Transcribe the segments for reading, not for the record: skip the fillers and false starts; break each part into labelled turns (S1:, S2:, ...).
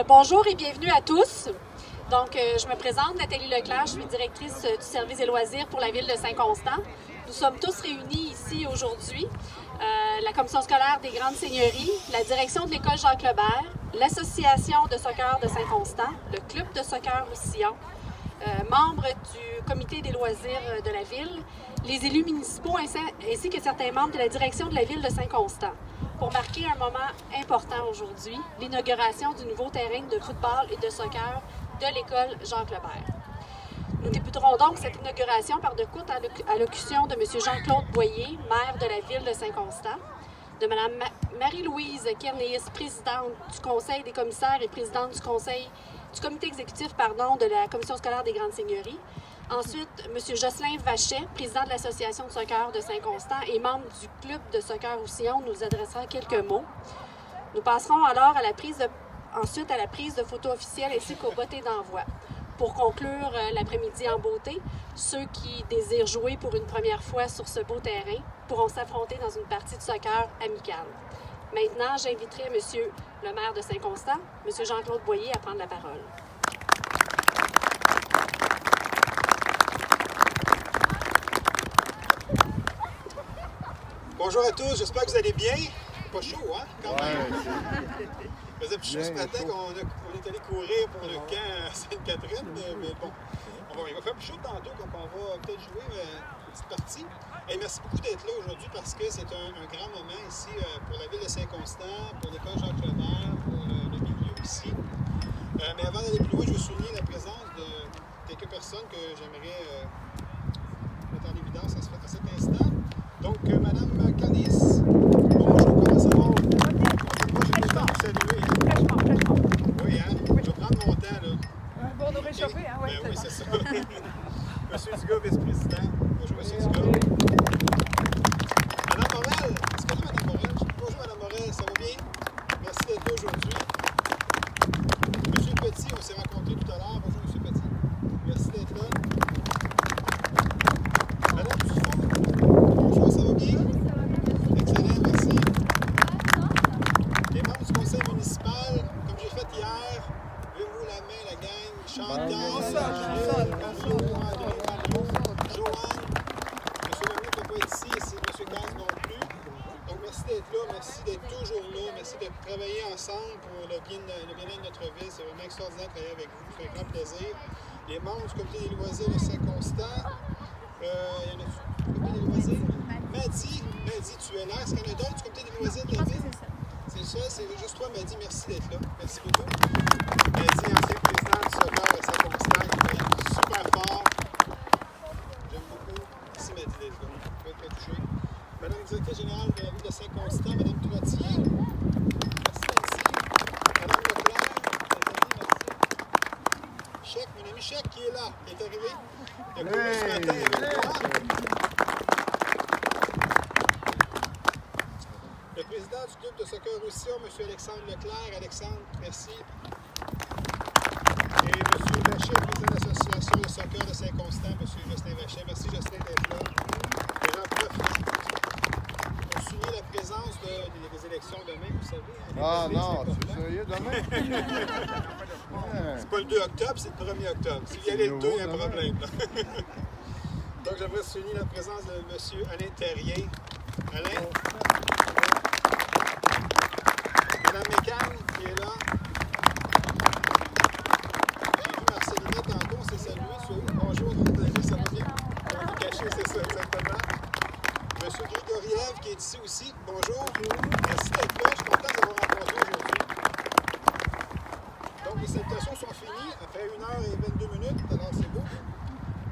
S1: Bonjour et bienvenue à tous. Donc, je me présente, Nathalie Leclerc, je suis directrice du service des loisirs pour la ville de Saint-Constant. Nous sommes tous réunis ici aujourd'hui, la commission scolaire des Grandes Seigneuries, la direction de l'école Jacques-Lebert, l'association de soccer de Saint-Constant, le club de soccer Roussillon, membres du comité des loisirs de la ville, les élus municipaux ainsi que certains membres de la direction de la ville de Saint-Constant, pour marquer un moment important aujourd'hui, l'inauguration du nouveau terrain de football et de soccer de l'école Jacques-Lebert. Nous débuterons donc cette inauguration par de courtes allocutions de M. Jean-Claude Boyer, maire de la ville de Saint-Constant, de Mme Marie-Louise Kernéis, présidente du Conseil des commissaires et présidente du comité exécutif de la commission scolaire des Grandes Seigneuries. Ensuite, M. Jocelyn Vachet, président de l'Association de soccer de Saint-Constant et membre du club de soccer Roussillon, nous adressera quelques mots. Nous passerons alors ensuite à la prise de photos officielles ainsi qu'au botté d'envoi. Pour conclure l'après-midi en beauté, ceux qui désirent jouer pour une première fois sur ce beau terrain pourront s'affronter dans une partie de soccer amicale. Maintenant, j'inviterai M. le maire de Saint-Constant, M. Jean-Claude Boyer, à prendre la parole.
S2: Bonjour à tous, j'espère que vous allez bien. Pas chaud, hein? Quand même. Il faisait plus chaud ce matin qu'on est allé courir pour le camp à Sainte-Catherine, mais bon, il va faire plus chaud tantôt quand on va peut-être jouer une petite partie. Et merci beaucoup d'être là aujourd'hui parce que c'est un grand moment ici pour la ville de Saint-Constant, pour l'école Jacques-Lebert, pour le milieu ici. Mais avant d'aller plus loin, je veux souligner la présence de quelques personnes que j'aimerais mettre en évidence à cet instant. Donc, Mme Kernéis, bonjour, comment ça va? Moi, j'ai le temps de saluer.
S1: Fraîchement.
S2: Oui, hein? Je vais prendre mon temps, là.
S3: Bon, nous réchauffer, hein?
S2: Oui, c'est ça. Monsieur Dugas, vice-président. Bonjour, Monsieur Dugas. Madame Morel, est-ce que là, Madame Morel? Bonjour, Madame Morel, ça va bien? Merci d'être là aujourd'hui. Monsieur Petit, on s'est rencontrés tout à l'heure. Bonjour, Monsieur Petit. Merci d'être là. Madame Dufont, bonjour, ça va bien? Excellent, merci. Les membres du conseil municipal, comme j'ai fait hier, levez-vous la main, la gang. Chantal, Gilles, Mario, André, Mario, Joanne. M. Lemay ne peut pas être ici, et c'est M. Gaz non plus. Donc, merci d'être là, merci d'être toujours là, merci de travailler ensemble pour le bien-être de notre ville. C'est vraiment extraordinaire de travailler avec vous, c'est un grand plaisir. Les membres du comité des loisirs de Saint-Constant, il y en a du comité des loisirs. Maddy, tu es là. Est-ce qu'il y en a d'autres du comité des loisirs de la ville? C'est ça, c'est juste toi, Maddy. Merci d'être là. Merci beaucoup. Maddy, ancien président du soccer de Saint-Constant, qui travaille super fort. J'aime beaucoup. Merci, Maddy, d'être là. Je vais être touché. Madame la directrice générale de la ville de Saint-Constant, Madame Trottier. Merci, Nancy. Madame Leclerc. Merci. Chèque, mon ami Chèque qui est là, qui est arrivé. Il a couru ce matin avec moi. Le président du club de soccer Roussillon, M. Alexandre Leclerc. Alexandre, merci. Et M. Vachet, président de l'association de soccer de Saint-Constant, M. Jocelyn Vachet. Merci, Jocelyn, d'être là. Et j'en profite pour souligner la présence des élections demain, vous savez.
S4: Ah non, c'est sérieux demain?
S2: C'est pas le 2 octobre, c'est le 1er octobre. Si vous y allez le 2, il y a un problème. Donc, j'aimerais souligner la présence de M. Alain Terrien. Alain. Mme Mécan, qui est là. J'ai vu Marceline tantôt, on s'est salué. Bonjour, ça va bien? On est caché, c'est ça, exactement. M. Grigoriev, qui est ici aussi. Bonjour. Merci d'être là. Je suis content de vous avoir rencontré aujourd'hui. Donc, les salutations sont finies après 1h22, alors c'est beau.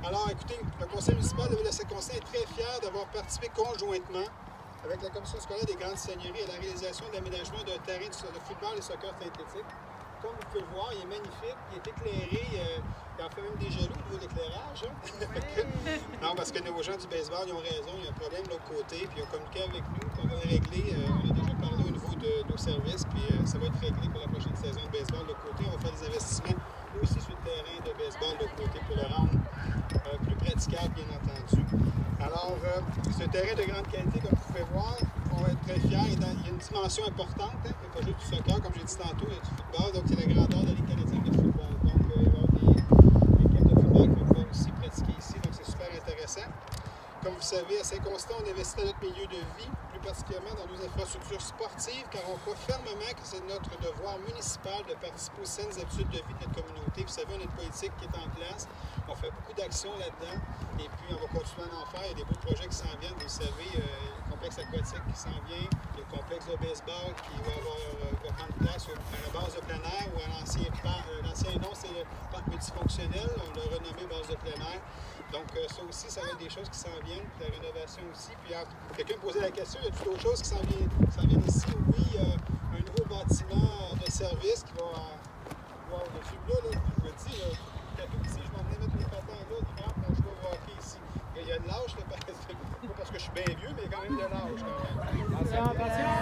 S2: Alors, écoutez, le conseil municipal de la ville de Saint-Constant est très fier d'avoir participé conjointement avec la commission scolaire des Grandes Seigneuries à la réalisation de l'aménagement d'un terrain de football et soccer synthétique. Comme vous pouvez le voir, il est magnifique, il est éclairé, il en fait même des jaloux au niveau de l'éclairage. Hein? Non, parce que nos gens du baseball, ils ont raison, il y a un problème de l'autre côté, puis ils ont communiqué avec nous, puis on va le régler. On a déjà parlé au niveau de nos services, puis ça va être réglé pour la prochaine saison de baseball de l'autre côté. On va faire des investissements aussi sur le terrain de baseball de l'autre côté pour le rendre plus praticable, bien entendu. Alors, c'est un terrain de grande qualité, comme vous pouvez voir. on va être très fiers. Il y a une dimension importante, hein, il n'y a pas juste du soccer, comme j'ai dit tantôt, il y a du football, donc c'est la grandeur de la Ligue canadienne de football. Donc, il va y avoir des équipes de football qu'on va aussi pratiquer ici, donc c'est super intéressant. Comme vous savez, à Saint-Constant, on investit dans notre milieu de vie, plus particulièrement dans nos infrastructures sportives, car on croit fermement que c'est notre devoir municipal de participer aux saines habitudes de vie de notre communauté. Vous savez, on a une politique qui est en place, on fait beaucoup d'actions là-dedans, et puis on va continuer à en faire. Il y a des beaux projets qui s'en viennent, vous le savez, le complexe aquatique qui s'en vient, le complexe de baseball qui va prendre place à la base de plein air, ou à l'ancien nom, c'est le parc multifonctionnel, on l'a renommé base de plein air. Donc, ça aussi, ça va être des choses qui s'en viennent, puis la rénovation aussi. Puis, quelqu'un me posait la question, y a-t-il d'autres choses qui s'en viennent ici? Oui, un nouveau bâtiment de service qui va. Wow, le film là, je me dis, quand tout petit, je m'en venais mettre les patins là, l'hiver, pour jouer au hockey ici. Il y a de l'âge, pas parce que je suis bien vieux, mais il y a quand même de l'âge. Attention!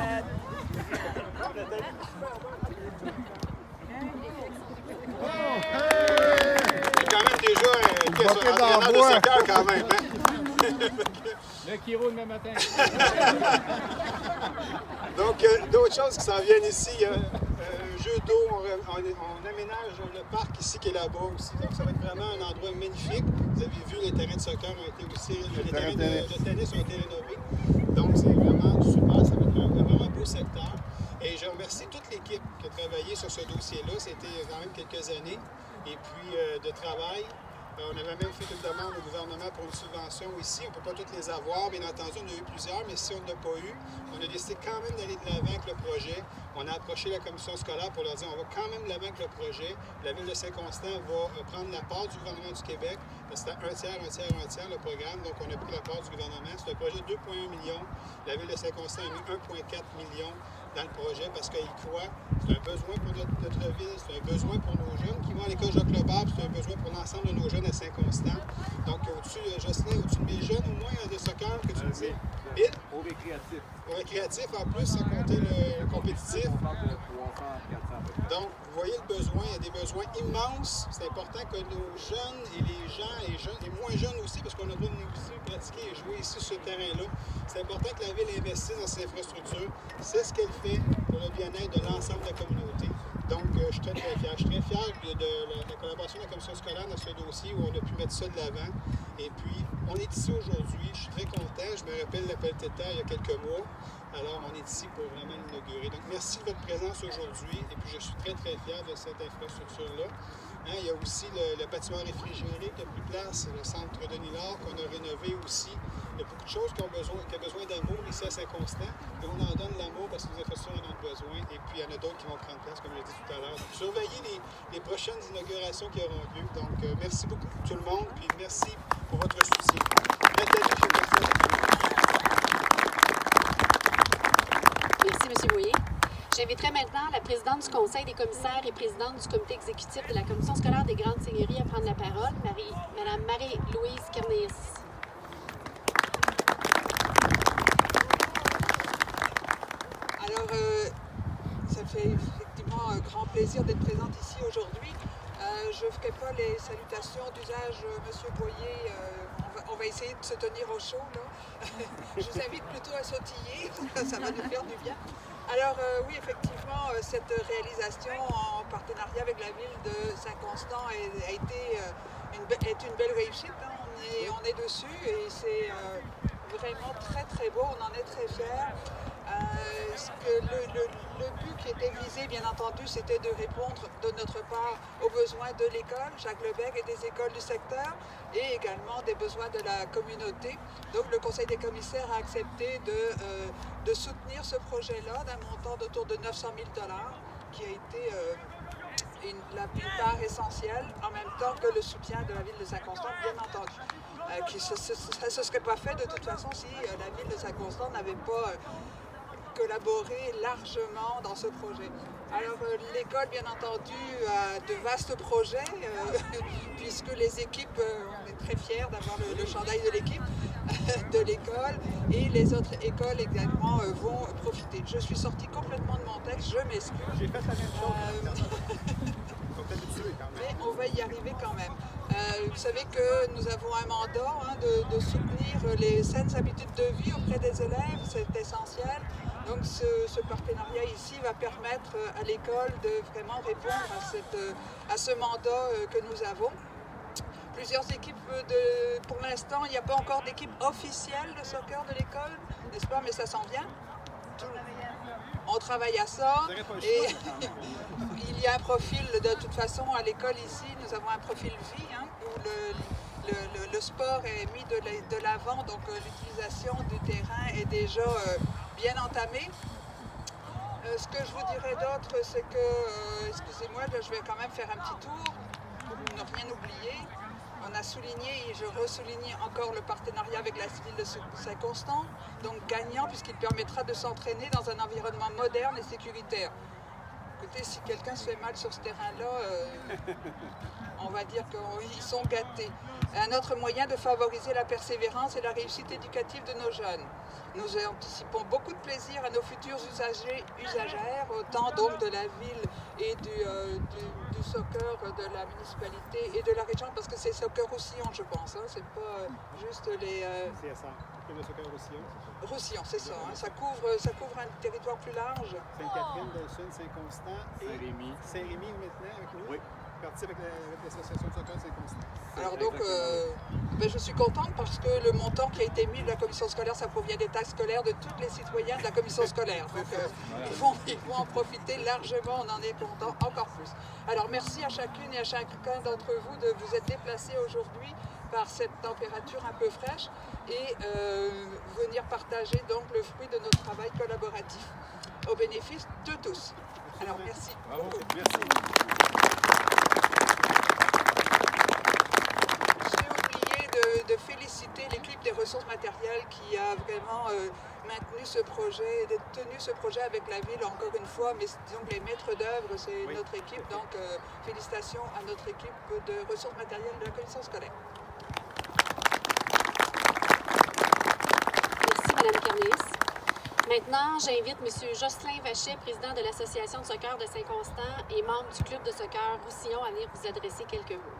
S2: Quand même déjà un entraîneur de soccer quand même. Hein?
S3: Le qui roule le matin.
S2: Donc, d'autres choses qui s'en viennent ici. Il y a un jeu d'eau, on aménage le parc ici qui est là-bas aussi. Donc, ça va être vraiment un endroit magnifique. Vous avez vu, les terrains de soccer ont été aussi, les terrains de tennis ont été rénovés. Donc, c'est vraiment super. Ça va être vraiment un beau secteur. Et je remercie toute l'équipe qui a travaillé sur ce dossier-là. C'était quand même quelques années. Et puis, de travail. On avait même fait une demande au gouvernement pour une subvention ici. On ne peut pas toutes les avoir. Bien entendu, on a eu plusieurs, mais si on n'a pas eu, on a décidé quand même d'aller de l'avant avec le projet. On a approché la commission scolaire pour leur dire on va quand même de l'avant avec le projet. La ville de Saint-Constant va prendre la part du gouvernement du Québec. C'était un tiers, le programme. Donc, on a pris la part du gouvernement. C'est un projet de 2,1 millions. La ville de Saint-Constant a mis 1,4 millions dans le projet parce qu'ils croient. C'est un besoin pour notre ville, c'est un besoin pour nos jeunes qui vont à l'école Jacques-Lebert, c'est un besoin pour l'ensemble de nos jeunes à Saint-Constant. Donc, au-dessus, Jocelyn, au-dessus de mes jeunes, au moins, de soccer, que tu me dis.
S3: Oui, au récréatif.
S2: Au récréatif, en plus, sans compter le compétitif.
S3: On parle de 300, 400
S2: Donc, vous voyez le besoin, il y a des besoins immenses. C'est important que nos jeunes et les gens, les moins jeunes aussi, parce qu'on a besoin de venir aussi pratiquer et jouer ici sur ce terrain-là. C'est important que la ville investisse dans ses infrastructures. C'est ce qu'elle fait pour le bien-être de l'ensemble de la communauté. Donc, je suis très fier. Je suis très fier de la collaboration de la commission scolaire dans ce dossier où on a pu mettre ça de l'avant. Et puis, on est ici aujourd'hui. Je suis très content. Je me rappelle l'appel TETA il y a quelques mois. Alors, on est ici pour vraiment l'inaugurer. Donc, merci de votre présence aujourd'hui. Et puis, je suis très, très fier de cette infrastructure-là. Hein, il y a aussi le bâtiment réfrigéré qui a pris place, le centre Denis-Laure qu'on a rénové aussi. Il y a beaucoup de choses qui ont besoin d'amour ici à Saint-Constant. Et on en donne l'amour parce que les infrastructures en ont besoin. Et puis, il y en a d'autres qui vont prendre place, comme je l'ai dit tout à l'heure. Donc, surveillez les prochaines inaugurations qui auront lieu. Donc, merci beaucoup tout le monde. Puis, merci pour votre soutien.
S1: Merci, M. Boyer. J'inviterai maintenant la présidente du Conseil des commissaires et présidente du comité exécutif de la Commission scolaire des Grandes Seigneuries à prendre la parole, Mme Marie-Louise Kernéis.
S5: Alors, ça fait effectivement un grand plaisir d'être présente ici aujourd'hui. Je ne ferai pas les salutations d'usage, M. Boyer. On va essayer de se tenir au chaud, là. Je vous invite plutôt à sautiller, ça va nous faire du bien. Alors oui, effectivement, cette réalisation en partenariat avec la ville de Saint-Constant est une belle réussite. Hein. On est dessus et c'est vraiment très très beau, on en est très fiers. Le but qui était visé, bien entendu, c'était de répondre de notre part aux besoins de l'école, Jacques Lebec et des écoles du secteur, et également des besoins de la communauté. Donc le Conseil des commissaires a accepté de soutenir ce projet-là d'un montant d'autour de 900 000 $, qui a été la part essentielle, en même temps que le soutien de la ville de Saint-Constant, bien entendu. Ça ne se serait pas fait de toute façon si la ville de Saint-Constant n'avait pas collaboré largement dans ce projet. Alors l'école, bien entendu, a de vastes projets, puisque les équipes, on est très fiers d'avoir le chandail de l'équipe de l'école, et les autres écoles également vont profiter. Je suis sortie complètement de mon texte, je m'excuse.
S2: J'ai fait la même chose. habitué quand même.
S5: Mais on va y arriver quand même. Vous savez que nous avons un mandat de soutenir les saines habitudes de vie auprès des élèves, c'est essentiel. Donc ce partenariat ici va permettre à l'école de vraiment répondre à ce mandat que nous avons. Plusieurs équipes, pour l'instant, il n'y a pas encore d'équipe officielle de soccer de l'école, n'est-ce pas, mais ça s'en vient. On travaille à ça et il y a un profil, de toute façon, à l'école ici, nous avons un profil vie où le sport est mis de l'avant, donc l'utilisation du terrain est déjà bien entamée. Ce que je vous dirais d'autre, c'est que, excusez-moi, je vais quand même faire un petit tour pour ne rien oublier. On a souligné, et je ressouligne encore le partenariat avec la Civile de Saint-Constant, donc gagnant puisqu'il permettra de s'entraîner dans un environnement moderne et sécuritaire. Écoutez, si quelqu'un se fait mal sur ce terrain-là, on va dire qu'ils sont gâtés. Un autre moyen de favoriser la persévérance et la réussite éducative de nos jeunes. Nous anticipons beaucoup de plaisir à nos futurs usagères, autant donc de la ville et du soccer de la municipalité et de la région, parce que c'est Soccer Roussillon, je pense. Hein, c'est pas juste les...
S2: CSA, le soccer Roussillon.
S5: Roussillon, c'est ça. Hein, ça couvre un territoire plus large.
S2: Sainte-Catherine, Dawson, Saint-Constant et
S3: Saint-Rémy.
S2: Saint-Rémy maintenant avec nous.
S3: Oui.
S2: Parti avec l'association de soccer Saint-Constant.
S5: Alors donc, je suis contente parce que le montant qui a été mis de la commission scolaire, ça provient des taxes scolaires de tous les citoyens de la commission scolaire. Donc ils vont en profiter largement, on en est content encore plus. Alors merci à chacune et à chacun d'entre vous de vous être déplacés aujourd'hui par cette température un peu fraîche et venir partager donc le fruit de notre travail collaboratif au bénéfice de tous. Alors merci.
S3: Bravo.
S5: Beaucoup.
S2: Merci.
S5: De féliciter l'équipe des ressources matérielles qui a vraiment maintenu ce projet, tenu ce projet avec la ville encore une fois, mais disons que les maîtres d'œuvre, c'est notre équipe, donc félicitations à notre équipe de ressources matérielles de la commission scolaire.
S1: Merci, Mme Carnis. Maintenant, j'invite M. Jocelyn Vachet, président de l'Association de soccer de Saint-Constant et membre du club de soccer Roussillon, à venir vous adresser quelques mots.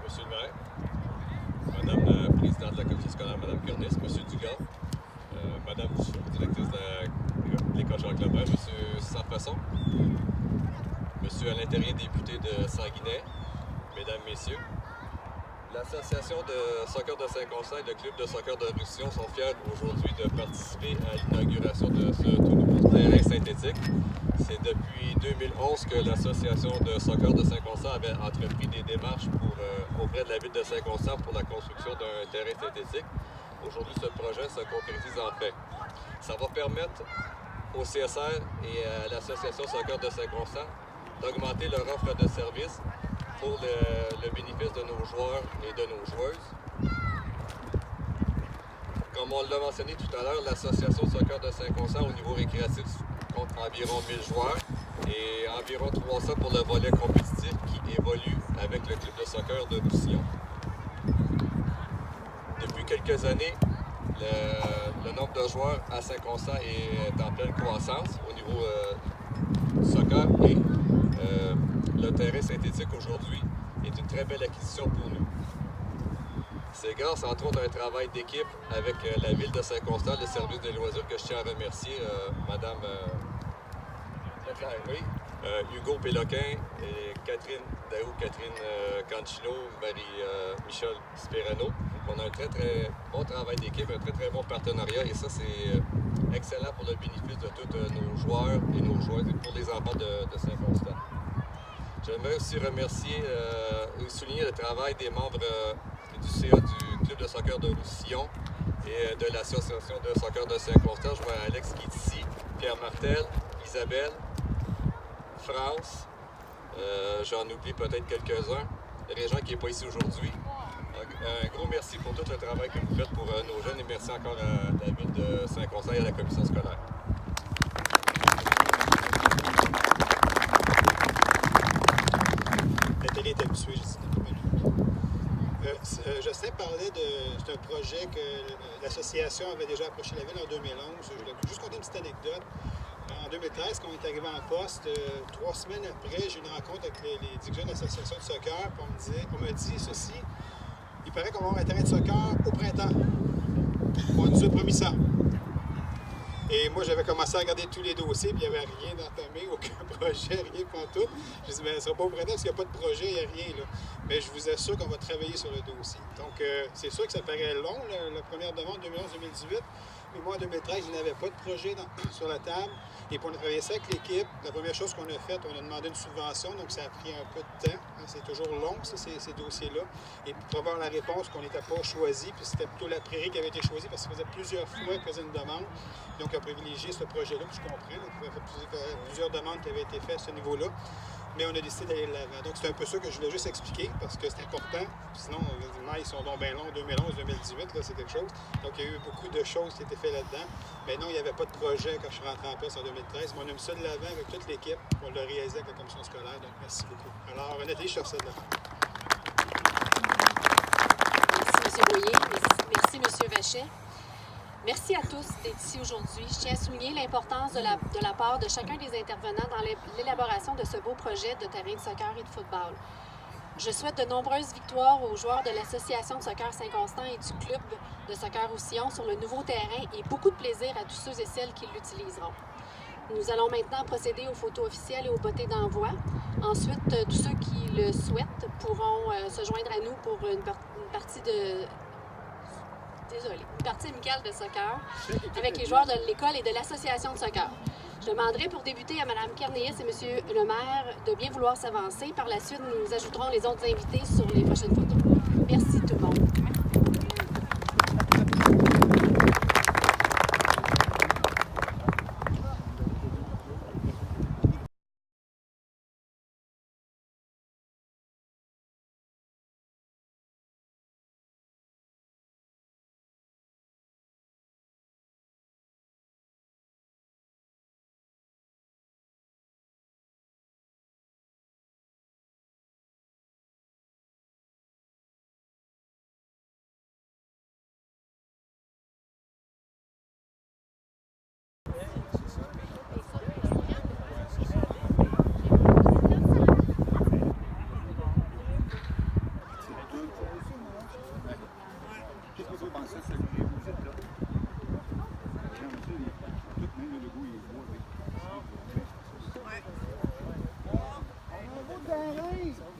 S6: Monsieur le maire, Madame la présidente de la commission scolaire, Mme Curnis, Monsieur Dugas, Madame la directrice de l'école Jacques-Lambert, Monsieur Saint-Fasson, Monsieur Alain Terrien, député de Sanguinet, Mesdames, Messieurs, l'Association de soccer de Saint-Constant et le club de soccer de Roussillon sont fiers aujourd'hui de participer à l'inauguration de ce tout nouveau terrain synthétique. C'est depuis 2011 que l'Association de soccer de Saint-Constant avait entrepris des démarches auprès de la ville de Saint-Constant pour la construction d'un terrain synthétique. Aujourd'hui, ce projet se concrétise en fait. Ça va permettre au CSR et à l'Association soccer de Saint-Constant d'augmenter leur offre de services pour le bénéfice de nos joueurs et de nos joueuses. Comme on l'a mentionné tout à l'heure, l'Association soccer de Saint-Constant au niveau récréatif compte environ 1000 joueurs et environ 300 pour le volet compétitif qui évolue avec le club de soccer de Roussillon. Depuis quelques années, le nombre de joueurs à Saint-Constant est en pleine croissance au niveau soccer et le terrain synthétique aujourd'hui est une très belle acquisition pour nous. C'est grâce entre autres à un travail d'équipe avec la ville de Saint-Constant, le service des loisirs que je tiens à remercier, Madame Hugo Péloquin et Catherine Daou, Catherine Cancino, Marie-Michel Sperano. On a un très très bon travail d'équipe, un très très bon partenariat et ça c'est excellent pour le bénéfice de tous nos joueurs et nos joueuses et pour les enfants de Saint-Constant. J'aimerais aussi remercier et souligner le travail des membres du CA du club de soccer de Roussillon et de l'association de soccer de Saint-Constant. Je vois Alex qui est ici, Pierre Martel, Isabelle, France, j'en oublie peut-être quelques-uns, Régent qui n'est pas ici aujourd'hui. Un gros merci pour tout le travail que vous faites pour nos jeunes et merci encore à la ville de Saint-Constant et à la commission scolaire.
S2: La télé est habituée, je dis. Justin parlait d'un projet que l'association avait déjà approché la ville en 2011. Je voulais juste conter une petite anecdote. En 2013, quand on est arrivé en poste, 3 semaines après, j'ai eu une rencontre avec les dirigeants de l'association de soccer. Puis on me dit ceci, il paraît qu'on va avoir un terrain de soccer au printemps. On nous a promis ça. Et moi, j'avais commencé à regarder tous les dossiers, puis il n'y avait rien d'entamé, aucun projet, rien pantoute. Je dis, mais ce ne sera pas au printemps parce qu'il n'y a pas de projet, il n'y a rien. Là. Mais je vous assure qu'on va travailler sur le dossier. Donc, c'est sûr que ça paraît long, la première demande 2011-2018. Mais moi, en 2013, il n'y avait pas de projet sur la table. Et pour on a travaillé ça avec l'équipe, la première chose qu'on a faite, on a demandé une subvention, donc ça a pris un peu de temps. C'est toujours long, ça, ces dossiers-là. Et pour avoir la réponse qu'on n'était pas choisi, puis c'était plutôt la prairie qui avait été choisie parce que ça faisait plusieurs fois qu'ils faisaient une demande. Donc, on a privilégié ce projet-là, puis je comprends. Il y avait plusieurs demandes qui avaient été faites à ce niveau-là. Mais on a décidé d'aller de l'avant. Donc, c'est un peu ça que je voulais juste expliquer parce que c'est important. Sinon, les mailles sont donc bien longs, 2011-2018, là, c'est quelque chose. Donc, il y a eu beaucoup de choses qui étaient faites là-dedans. Mais non, il n'y avait pas de projet quand je suis rentré en poste en 2013. Mais on a mis ça de l'avant avec toute l'équipe. On l'a réalisé avec la commission scolaire. Donc, merci beaucoup. Alors, Nathalie, je sors ça de l'avant.
S1: Merci, M. Boyer. Merci, M. Vachey. Merci à tous d'être ici aujourd'hui. Je tiens à souligner l'importance de la part de chacun des intervenants dans l'élaboration de ce beau projet de terrain de soccer et de football. Je souhaite de nombreuses victoires aux joueurs de l'Association de soccer Saint-Constant et du club de soccer Roussillon sur le nouveau terrain et beaucoup de plaisir à tous ceux et celles qui l'utiliseront. Nous allons maintenant procéder aux photos officielles et aux bottées d'envoi. Ensuite, tous ceux qui le souhaitent pourront se joindre à nous pour une partie amicale de soccer avec les joueurs de l'école et de l'association de soccer. Je demanderai pour débuter à Mme Kernéis et M. le maire de bien vouloir s'avancer. Par la suite, nous ajouterons les autres invités sur les prochaines photos. Merci tout le monde.
S3: Qu'est-ce que vous pensez de saluer vous êtes là? Tout le monde, le goût, il est beau.
S4: On a un beau terrain.